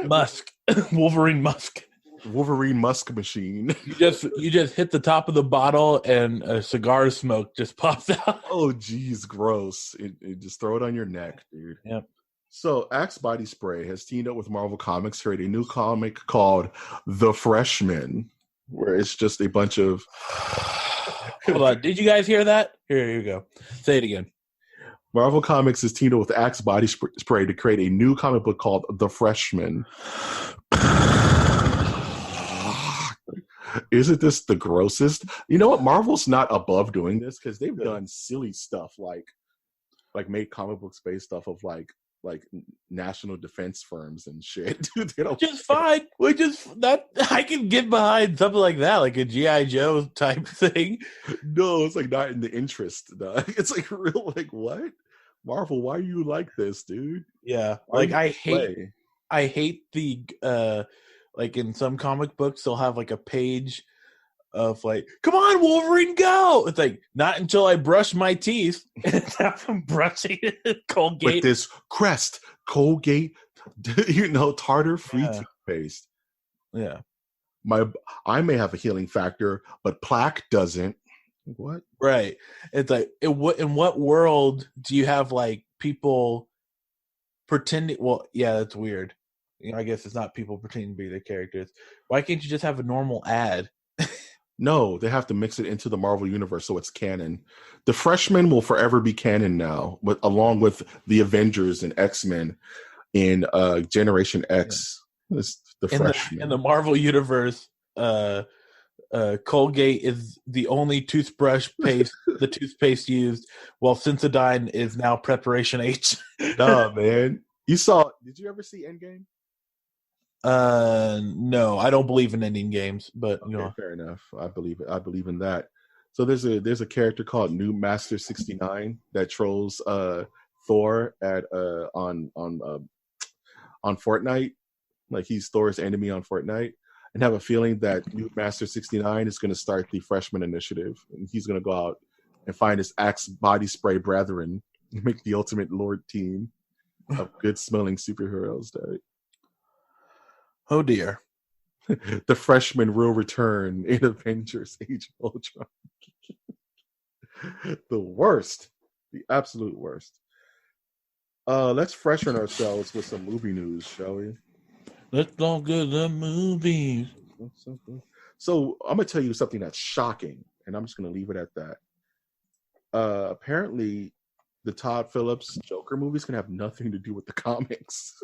Musk. Wolverine Musk.
Wolverine Musk machine.
You just hit the top of the bottle and a cigar smoke just pops out.
Oh, geez, gross. It just throw it on your neck, dude.
Yep.
So Axe Body Spray has teamed up with Marvel Comics to create a new comic called The Freshmen, where it's just a bunch of...
Hold on. Did you guys hear that? Here you go. Say it again.
Marvel Comics has teamed up with Axe Body Spray to create a new comic book called The Freshmen. Isn't this the grossest? You know what? Marvel's not above doing this because they've done silly stuff like made comic books based stuff of like national defense firms and shit. Dude,
just fine. I can get behind something like that, like a G.I. Joe type thing.
No, it's like not in the interest. No. It's like real, like what? Marvel, why are you like this, dude?
Yeah, like I hate the like in some comic books they'll have like a page of like, come on, Wolverine, go! It's like, not until I brush my teeth. I'm brushing Colgate.
With this Crest, Colgate, tartar-free toothpaste.
Yeah.
I may have a healing factor, but plaque doesn't. What?
Right. It's like, in what world do you have like people pretending? Well, yeah, that's weird. I guess it's not people pretending to be the characters. Why can't you just have a normal ad?
No, they have to mix it into the Marvel universe so it's canon. The Freshmen will forever be canon now, but along with the Avengers and X-Men in Generation X. Yeah. The Freshmen.
In the Marvel universe, Colgate is the only toothpaste used, while Sensodyne is now Preparation H.
Nah, man. Did you ever see Endgame?
No, I don't believe in ending games, but
okay, fair enough. I believe it. I believe in that. So there's a character called New Master 69 that trolls Thor at on Fortnite. Like he's Thor's enemy on Fortnite, and have a feeling that New Master 69 is going to start the Freshman Initiative, and he's going to go out and find his Axe Body Spray brethren and make the ultimate Lord team of good smelling superheroes. Right?
Oh dear.
The Freshmen will return in Avengers Age of Ultron. The worst. The absolute worst. Let's freshen ourselves with some movie news, shall we?
Let's go get the movies.
So I'm going to tell you something that's shocking, and I'm just going to leave it at that. Apparently, the Todd Phillips Joker movie is going to have nothing to do with the comics.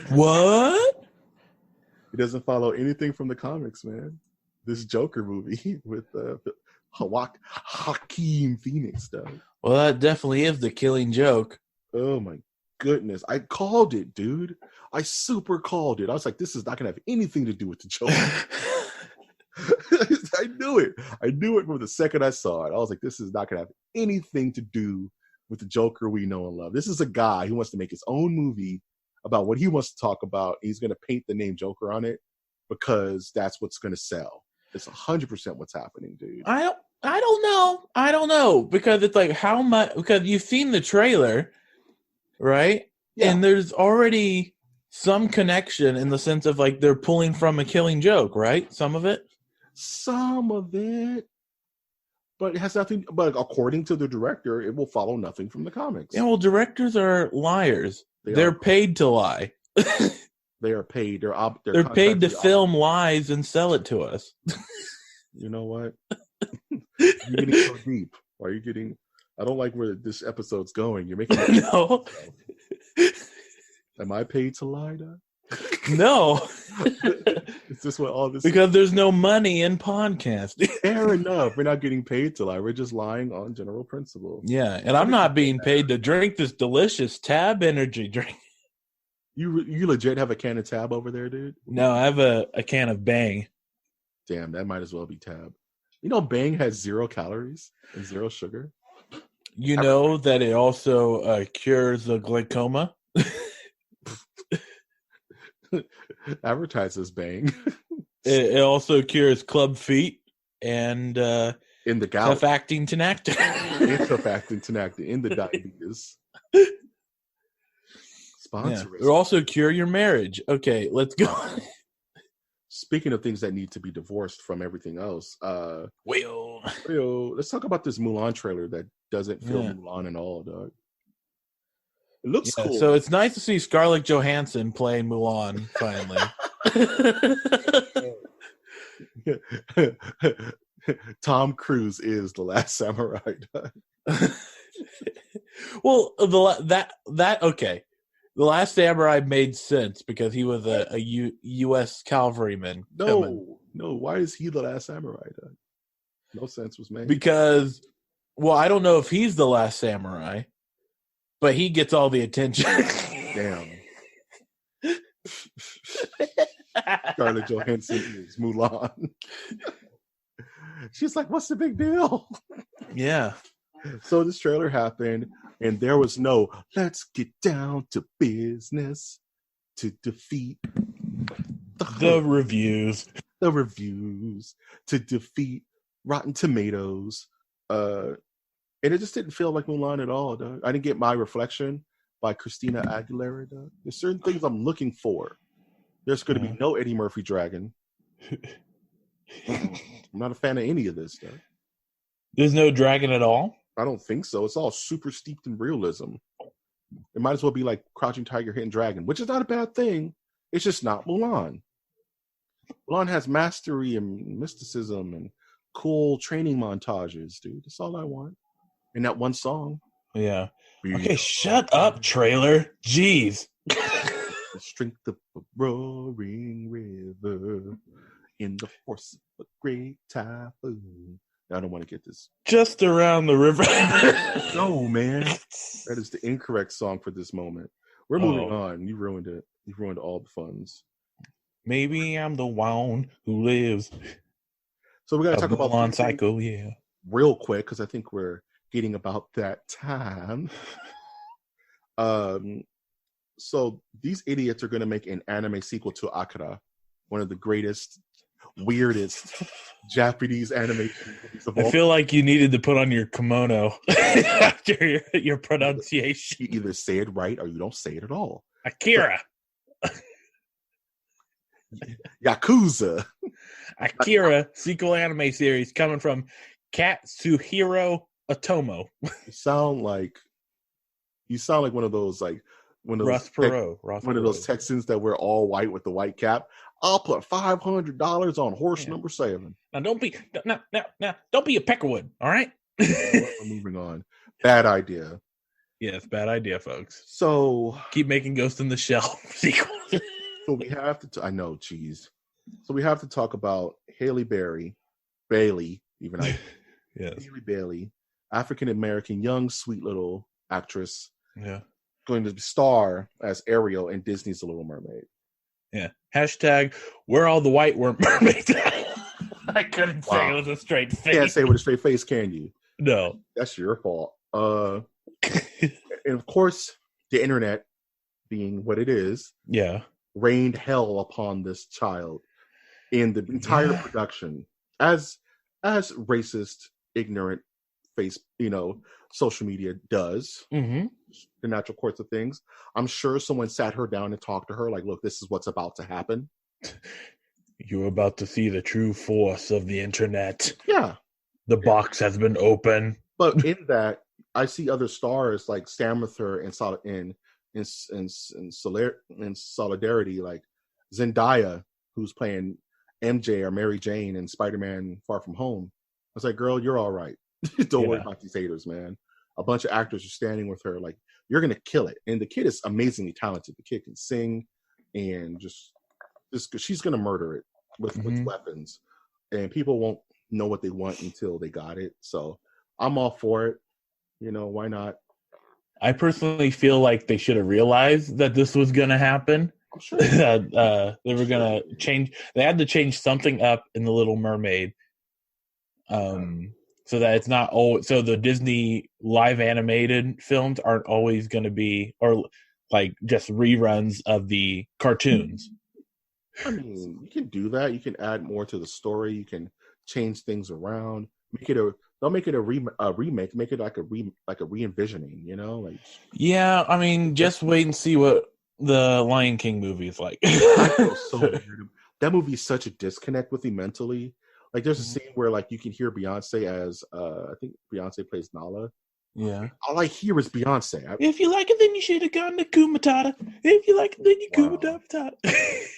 What?
It doesn't follow anything from the comics, man. This Joker movie with Joaquin Phoenix stuff.
Well, that definitely is the Killing Joke.
Oh my goodness. I called it, dude. I super called it. I was like, this is not going to have anything to do with the Joker. I knew it. I knew it from the second I saw it. I was like, this is not going to have anything to do with the Joker we know and love. This is a guy who wants to make his own movie about what he wants to talk about. He's going to paint the name Joker on it. because that's what's going to sell. It's 100% what's happening, dude.
I don't know because it's like how much, because you've seen the trailer, right?
Yeah.
And there's already some connection in the sense of like they're pulling from a Killing Joke, right? Some of it.
But it has nothing. But according to the director, it will follow nothing from the comics.
Yeah, well, directors are liars. They're paid to lie.
They are paid.
They're paid to film lies and sell it to us.
You know what? You're getting so deep. Why are you getting? I don't like where this episode's going. You're making it
no.
Am I paid to lie, Doug?
No.
Is this what all this?
Because there's no money in podcasting.
Fair enough. We're not getting paid to lie. We're just lying on general principle.
Yeah, and I'm not being paid to drink this delicious Tab energy drink.
You legit have a can of Tab over there, dude?
No, I have a can of Bang.
Damn, that might as well be Tab. You know, Bang has 0 calories and 0 sugar.
You know that it also cures the glaucoma?
Advertises Bang.
It also cures club feet and
in the gout.
Surfactant tenactin.
Surfactant tenactin in the diabetes. Sponsor.
Yeah. It'll also cure your marriage. Okay, let's go.
Speaking of things that need to be divorced from everything else, let's talk about this Mulan trailer that doesn't feel Mulan at all, dog. It looks cool.
So it's nice to see Scarlett Johansson playing Mulan finally.
Tom Cruise is the last samurai.
Well, okay. The Last Samurai made sense because he was a U.S. cavalryman.
No. Why is he the last samurai? Dog? No sense was made.
Because, well, I don't know if he's the last samurai, but he gets all the attention.
Damn. Scarlett Johansson is Mulan. She's like, what's the big deal?
Yeah.
So this trailer happened, and there was no, let's get down to business to defeat
the reviews.
The reviews to defeat Rotten Tomatoes. And it just didn't feel like Mulan at all, dog. I didn't get My Reflection by Christina Aguilera, dog. There's certain things I'm looking for. There's going to be no Eddie Murphy dragon. I'm not a fan of any of this, dog.
There's no dragon at all?
I don't think so. It's all super steeped in realism. It might as well be like Crouching Tiger, Hidden Dragon, which is not a bad thing. It's just not Mulan. Mulan has mastery and mysticism and cool training montages, dude. That's all I want. And that one song.
Yeah. Okay, shut up, trailer. Jeez.
The strength of a roaring river in the force of a great typhoon. I don't want to get this.
Just around the river.
No, man. That is the incorrect song for this moment. We're moving on. You ruined it. You ruined all the funds.
Maybe I'm the one who lives.
So we got to talk about
Mulan cycle,
real quick, because I think we're getting about that time. So these idiots are going to make an anime sequel to Akira, one of the greatest, weirdest Japanese animation movies of all.
I feel like you needed to put on your kimono after your pronunciation.
You either say it right or you don't say it at all.
Akira.
Yakuza.
Akira sequel anime series coming from Katsuhiro Otomo.
You sound like one of those one of those Texans that wear all white with the white cap. I'll put $500 on horse number 7.
Now don't be a peckerwood, all right?
We're moving on. Bad idea.
Yes, bad idea, folks.
So
keep making Ghost in the Shell sequels.
So we have to. I know, cheese. So we have to talk about Halle Bailey, even I.
Yes.
Halle Bailey, African American, young, sweet little actress.
Yeah.
Going to star as Ariel in Disney's The Little Mermaid.
Yeah. Hashtag, where all the white mermaids at? I couldn't say it with a straight face.
You can't say it with a straight face, can you?
No.
That's your fault. And of course, the internet, being what it is,
yeah,
rained hell upon this child. in the entire production, as racist, ignorant face, social media does.
Mm-hmm.
The natural course of things. I'm sure someone sat her down and talked to her like, look, this is what's about to happen.
You're about to see the true force of the internet.
Yeah.
The box has been open.
But in that, I see other stars like stand with her in solidarity, like Zendaya, who's playing MJ or Mary Jane in Spider-Man Far From Home. I was like, girl, you're all right. Don't worry about these haters, man. A bunch of actors are standing with her like, you're going to kill it. And the kid is amazingly talented. The kid can sing and just she's going to murder it with weapons. And people won't know what they want until they got it. So I'm all for it. Why not?
I personally feel like they should have realized that this was going to happen.
I'm sure.
They were going to change. They had to change something up in The Little Mermaid. So that it's not so the Disney live animated films aren't always going to be, or like just reruns of the cartoons.
I mean, you can do that. You can add more to the story. You can change things around. Don't make it a remake. Make it like a re-envisioning.
Yeah, I mean, just wait and see what the Lion King movie is like.
I feel so weird. That movie is such a disconnect with me mentally. Like, there's a scene where, like, you can hear Beyonce as, I think Beyonce plays Nala.
Yeah.
All I hear is Beyonce.
If you like it, then you should have gone to Kumatata. If you like it, then you Kumatata.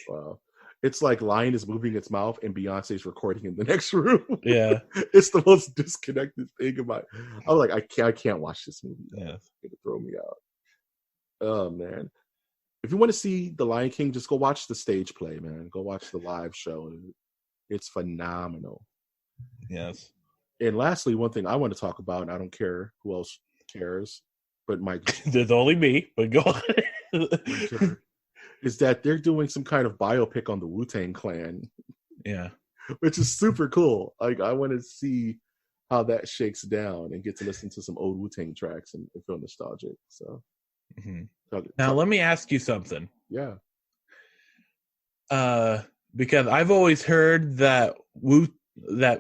Wow. It's like Lion is moving its mouth and Beyonce's recording in the next room.
Yeah.
It's the most disconnected thing about it. I was like, I can't watch this movie.
Yeah.
It's going to throw me out. Oh, man. If you want to see The Lion King, just go watch the stage play, man. Go watch the live show. It's phenomenal.
Yes.
And lastly, one thing I want to talk about, and I don't care who else cares, but
there's only me, but go on.
Is that they're doing some kind of biopic on the Wu-Tang Clan.
Yeah.
Which is super cool. Like, I want to see how that shakes down and get to listen to some old Wu-Tang tracks and feel nostalgic. So
now let me ask you something.
Yeah.
Because I've always heard that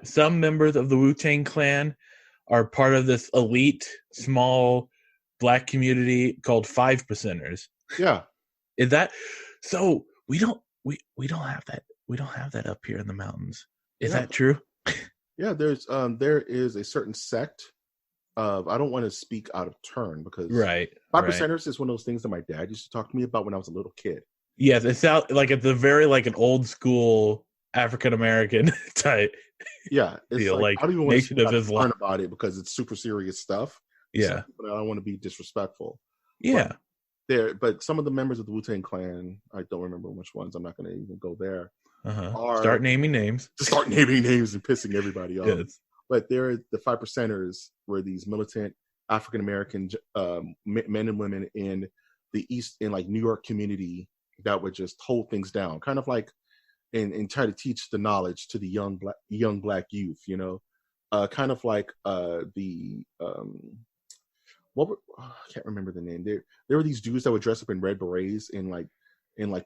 some members of the Wu-Tang Clan are part of this elite, small black community called 5%ers.
Yeah.
Is that so? We don't have that. We don't have that up here in the mountains. Is that true?
Yeah, there is a certain sect of, I don't want to speak out of turn because 5%ers is one of those things that my dad used to talk to me about when I was a little kid.
Yes, it sounds like it's a very like an old school African American type.
Yeah, it's
deal, like
I don't even want
Nation
to
of Islam
about it because it's super serious stuff.
Yeah,
but I don't want to be disrespectful.
Yeah,
but some of the members of the Wu-Tang Clan, I don't remember which ones. I'm not going to even go there.
Start naming names.
Start naming names and pissing everybody off.
Yes.
But the 5%ers were these militant African American men and women in the East, in like New York community, that would just hold things down, kind of like and try to teach the knowledge to the young black youth, kind of like I can't remember the name. There were these dudes that would dress up in red berets and like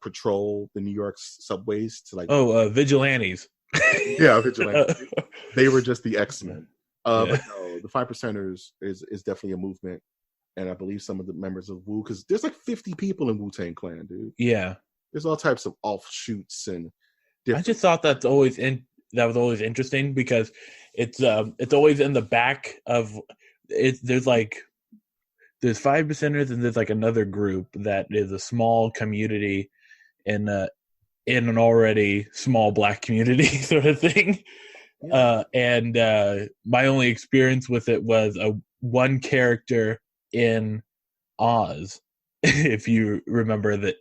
patrol the New York subways to like
vigilantes.
Yeah, vigilantes. They were just the X-Men. But no, the 5%ers is definitely a movement, and I believe some of the members of Wu, because there's like 50 people in Wu-Tang Clan, dude.
Yeah,
there's all types of offshoots and.
I just thought that was always interesting because it's always in the back of it. There's 5%ers and there's like another group that is a small community in an already small black community sort of thing. Yeah. And my only experience with it was one character in Oz, if you remember that.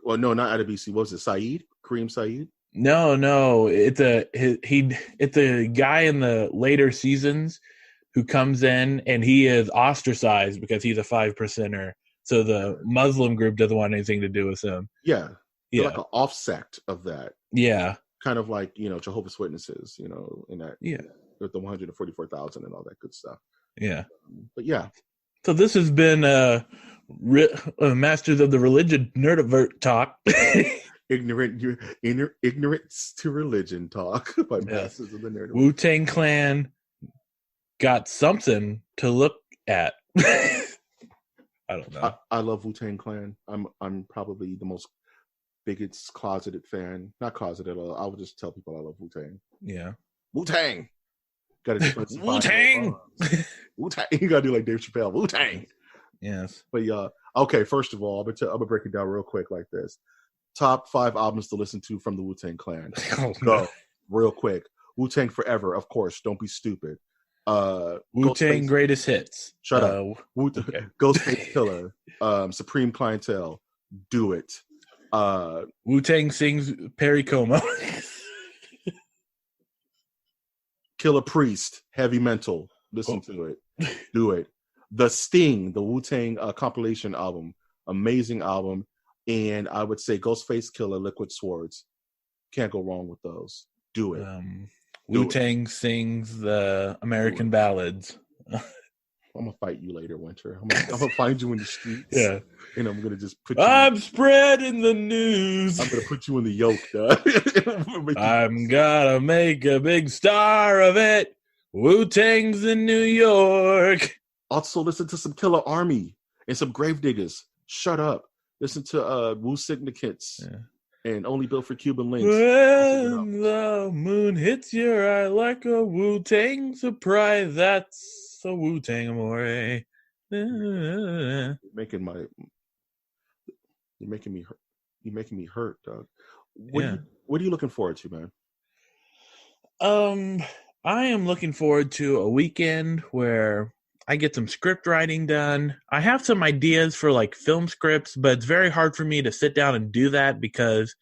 Well, no, not Adebisi. What was it? Saeed? Kareem Saeed?
No, it's a guy in the later seasons who comes in and he is ostracized because he's a 5%er. So the Muslim group doesn't want anything to do with him.
Yeah. Like an offsect of that.
Yeah.
Kind of like, Jehovah's Witnesses, in that. Yeah. With the 144,000 and all that good stuff.
Yeah.
But yeah.
So this has been Masters of the Religion Nerdivert talk.
Ignorance to Religion talk by Masters of the Nerd.
Wu-Tang Clan got something to look at. I don't know.
I love Wu-Tang Clan. I'm probably the most biggest closeted fan. Not closeted. I would just tell people I love Wu-Tang.
Yeah.
Wu-Tang. Got to
Wu-Tang.
Wu-Tang. You gotta do like Dave Chappelle. Wu-Tang.
Yes.
But okay. First of all, I'm gonna break it down real quick like this. Top 5 albums to listen to from the Wu-Tang Clan. Go real quick. Wu-Tang Forever, of course. Don't be stupid.
Wu-Tang Greatest Hits.
Shut up. Okay. Ghostface Killer. Supreme Clientele. Do It.
Wu-Tang sings Perry Como.
Killer Priest. Heavy Mental. Listen to it. Do it. The Sting, the Wu-Tang compilation album. Amazing album. And I would say Ghostface Killer, Liquid Swords. Can't go wrong with those. Do it.
Wu-Tang sings the American Ballads.
I'm gonna fight you later, Winter. I'm gonna find you in the streets.
Yeah.
And I'm gonna just put you
I'm spreading the news.
I'm gonna put you in the yoke, dog.
I'm gonna make a big star of it. Wu-Tang's in New York.
Also listen to some Killer Army and some Gravediggers. Shut up. Listen to Wu Signicates and Only Built for Cuban Links.
When the moon hits your eye like a Wu-Tang surprise, that's a Wu-Tang amore.
You're making me hurt, dog. What are you looking forward to, man?
I am looking forward to a weekend where I get some script writing done. I have some ideas for like film scripts, but it's very hard for me to sit down and do that because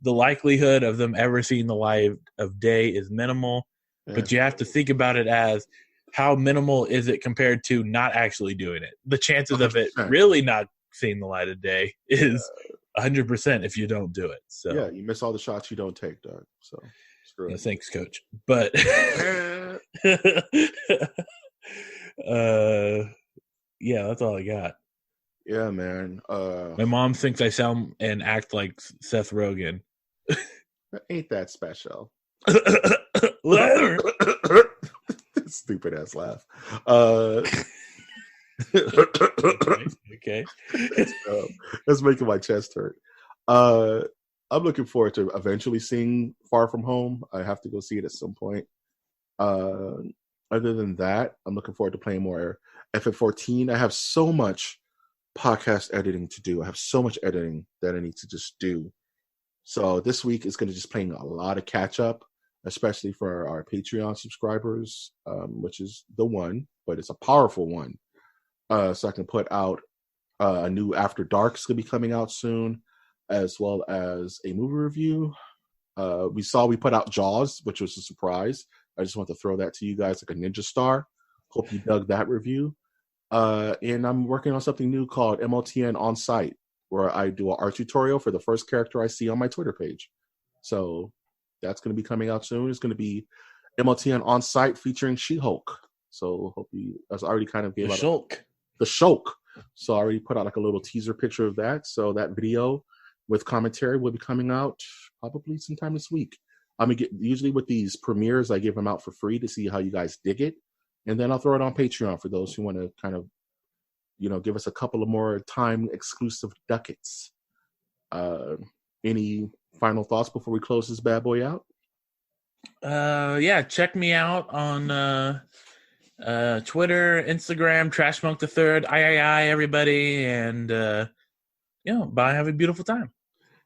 the likelihood of them ever seeing the light of day is minimal. Yeah. But you have to think about it as how minimal is it compared to not actually doing it. The chances 100%. Of it really not seeing the light of day is 100% if you don't do it. So
yeah, you miss all the shots you don't take, Doug. So screw it.
Thanks, Coach. But yeah, that's all I got.
Yeah, man.
My mom thinks I sound and act like Seth Rogen.
Ain't that special? Stupid ass laugh. Okay. That's making my chest hurt. I'm looking forward to eventually seeing Far From Home. I have to go see it at some point. Other than that, I'm looking forward to playing more FF14. I have so much podcast editing to do. I have so much editing that I need to just do. So this week is going to just playing a lot of catch up, especially for our Patreon subscribers, which is the one, but it's a powerful one. So I can put out a new After Dark is going to be coming out soon, as well as a movie review. We put out Jaws, which was a surprise. I just want to throw that to you guys like a ninja star. Hope you dug that review. And I'm working on something new called MOTN On Site, where I do an art tutorial for the first character I see on my Twitter page. So that's going to be coming out soon. It's going to be MOTN On Site featuring She-Hulk. So hope you, I already kind of gave out the Shulk. So I already put out like a little teaser picture of that. So that video with commentary will be coming out probably sometime this week. Usually with these premieres, I give them out for free to see how you guys dig it. And then I'll throw it on Patreon for those who want to kind of, give us a couple of more time exclusive ducats. Any final thoughts before we close this bad boy out?
Yeah, check me out on Twitter, Instagram, Trash Monk the Third, I, everybody, and bye. Have a beautiful time.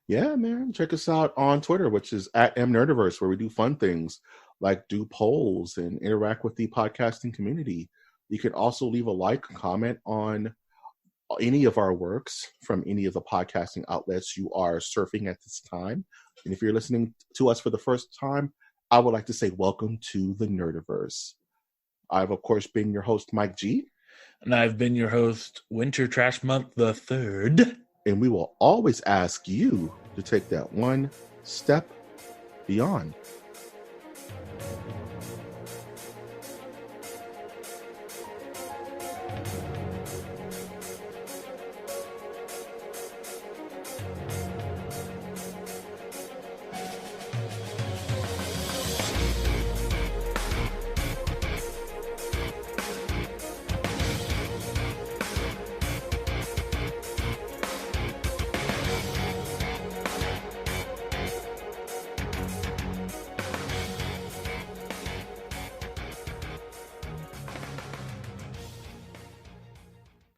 Yeah, man. Check us out on Twitter, which is at MNerdiverse, where we do fun things like do polls and interact with the podcasting community. You can also leave a like, comment on any of our works from any of the podcasting outlets you are surfing at this time. And if you're listening to us for the first time, I would like to say welcome to the Nerdiverse. I've, of course, been your host, Mike G.
And I've been your host, Winter Trash Month the Third.
And we will always ask you to take that one step beyond.